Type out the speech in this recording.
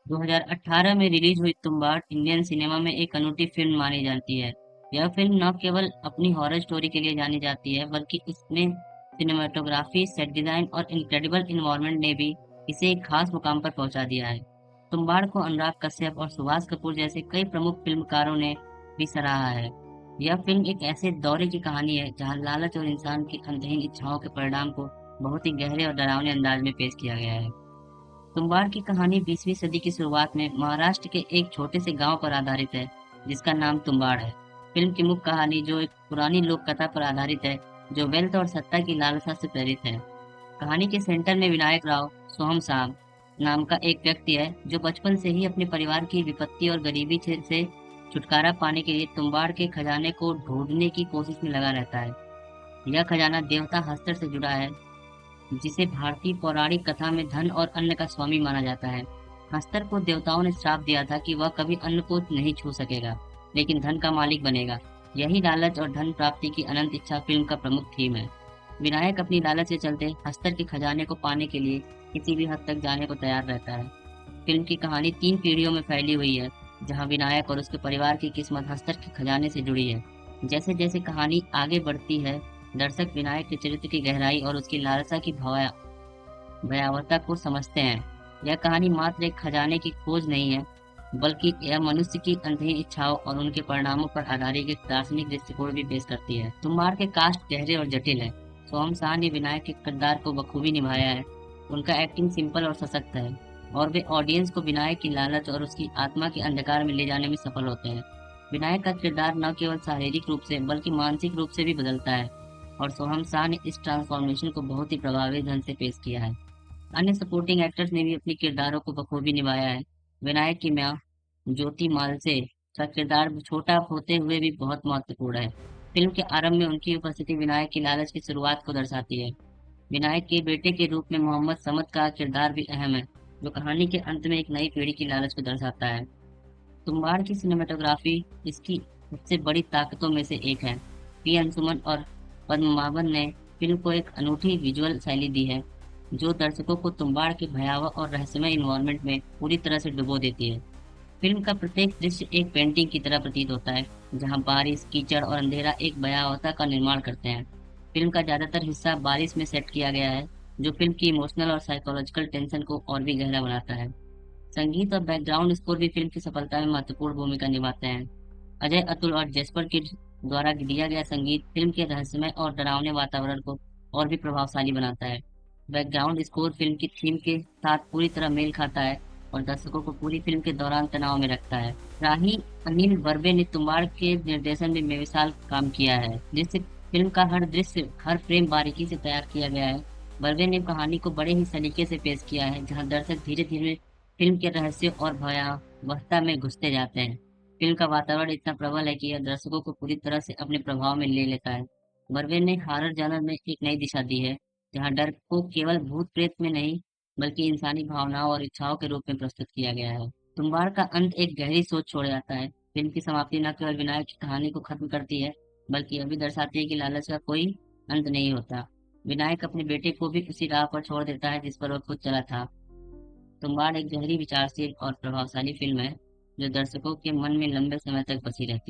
2018 में रिलीज हुई Tumbbad Indian cinema में एक अनूठी फिल्म मानी जाती है। यह फिल्म न केवल अपनी हॉरर स्टोरी के लिए जानी जाती है, बल्कि इसमें सिनेमाटोग्राफी, सेट डिजाइन और इनक्रेडिबल इन्वायरमेंट ने भी इसे एक खास मुकाम पर पहुंचा दिया है। तुम्बाड़ को अनुराग कश्यप और सुभाष कपूर जैसे कई प्रमुख फिल्मकारों ने भी सराहा है। यह फिल्म एक ऐसे दौरे की कहानी है जहां लालच और इंसान की अंतहीन इच्छाओं के परिणाम को बहुत ही गहरे और डरावने अंदाज में पेश किया गया है। तुम्बाड़ की कहानी 20वीं सदी की शुरुआत में महाराष्ट्र के एक छोटे से गांव पर आधारित है, जिसका नाम तुम्बाड़ है। फिल्म की मुख्य कहानी जो एक पुरानी लोक कथा पर आधारित है, जो वेल्थ और सत्ता की लालसा से प्रेरित है। कहानी के सेंटर में विनायक राव सोहम साहब नाम का एक व्यक्ति है, जो बचपन से ही अपने परिवार की विपत्ति और गरीबी से छुटकारा पाने के लिए तुम्बाड़ के खजाने को ढूंढने की कोशिश में लगा रहता है। यह खजाना देवता हस्तर से जुड़ा है, जिसे भारतीय पौराणिक कथा में धन और अन्न का स्वामी माना जाता है। हस्तर को देवताओं ने श्राप दिया था कि वह कभी अन्न को नहीं छू सकेगा, लेकिन धन का मालिक बनेगा। यही लालच और धन प्राप्ति की अनंत इच्छा फिल्म का प्रमुख थीम है। विनायक अपनी लालच के चलते हस्तर के खजाने को पाने के लिए किसी भी हद तक जाने को तैयार रहता है। फिल्म की कहानी 3 पीढ़ियों में फैली हुई है, जहां विनायक और उसके परिवार की किस्मत हस्तर के खजाने से जुड़ी है। जैसे जैसे कहानी आगे बढ़ती है, दर्शक विनायक के चरित्र की गहराई और उसकी लालसा की भयावहता को समझते हैं। यह कहानी मात्र एक खजाने की खोज नहीं है, बल्कि यह मनुष्य की अंतहीन इच्छाओं और उनके परिणामों पर आधारित एक दार्शनिक दृष्टिकोण भी पेश करती है। तुम्बाड़ के कास्ट गहरे और जटिल है। सोहम शाह ने विनायक के किरदार को बखूबी निभाया है। उनका एक्टिंग सिंपल और सशक्त है, और वे ऑडियंस को विनायक की लालच और उसकी आत्मा के अंधकार में ले जाने में सफल होते हैं। विनायक का किरदार न केवल शारीरिक रूप से बल्कि मानसिक रूप से भी बदलता है, और सोहम शाह ने इस ट्रांसफॉर्मेशन को बहुत ही प्रभावी ढंग से पेश किया है। अन्य सपोर्टिंग एक्टर्स ने भी अपने किरदारों को बखूबी निभाया है। विनायक की मां ज्योति मालसे का किरदार छोटा होते हुए भी बहुत महत्वपूर्ण है। फिल्म के आरंभ में उनकी उपस्थिति विनायक की लालच की शुरुआत को दर्शाती है। विनायक के बेटे के रूप में मोहम्मद समद का किरदार भी अहम है, जो कहानी के अंत में एक नई पीढ़ी की लालच को दर्शाता है। तुम्बाड़ की सिनेमेटोग्राफी इसकी सबसे बड़ी ताकतों में से एक है। पी अंशुमन और पद्मनाभन ने फिल्म को एक अनूठी विजुअल शैली दी है, जो दर्शकों को तुम्बाड़ के भयावह और रहस्यमय इन्वायरमेंट में पूरी तरह से डुबो देती है। फिल्म का प्रत्येक दृश्य एक पेंटिंग की तरह प्रतीत होता है, जहां बारिश, कीचड़ और अंधेरा एक भयावहता का निर्माण करते हैं। फिल्म का ज्यादातर हिस्सा बारिश में सेट किया गया है, जो फिल्म की इमोशनल और साइकोलॉजिकल टेंशन को और भी गहरा बनाता है। संगीत और बैकग्राउंड स्कोर भी फिल्म की सफलता में महत्वपूर्ण भूमिका निभाते हैं। अजय अतुल और जेस्पर किड द्वारा दिया गया संगीत फिल्म के रहस्यमय और डरावने वातावरण को और भी प्रभावशाली बनाता है। बैकग्राउंड स्कोर फिल्म की थीम के साथ पूरी तरह मेल खाता है और दर्शकों को पूरी फिल्म के दौरान तनाव में रखता है। राही अनिल बर्वे ने तुम्बाड़ के निर्देशन में बेमिसाल काम किया है, जिससे फिल्म का हर दृश्य, हर फ्रेम बारीकी से तैयार किया गया है। बर्वे ने कहानी को बड़े ही सलीके से पेश किया है, जहां दर्शक धीरे धीरे फिल्म के रहस्य और भयावहता में घुसते जाते हैं। फिल्म का वातावरण इतना प्रबल है कि यह दर्शकों को पूरी तरह से अपने प्रभाव में ले लेता है। बर्वे ने हॉरर जॉनर में एक नई दिशा दी है, जहां डर को केवल भूत प्रेत में नहीं, बल्कि इंसानी भावनाओं और इच्छाओं के रूप में प्रस्तुत किया गया है। तुम्बाड़ का अंत एक गहरी सोच छोड़ जाता है। फिल्म की समाप्ति न केवल विनायक की कहानी को खत्म करती है, बल्कि यह भी दर्शाती है कि लालच का कोई अंत नहीं होता। विनायक अपने बेटे को भी उसी राह पर छोड़ देता है जिस पर वह खुद चला था। तुम्बाड़ एक गहरी, विचारशील और प्रभावशाली फिल्म है, जो दर्शकों के मन में लंबे समय तक बसी रहती है।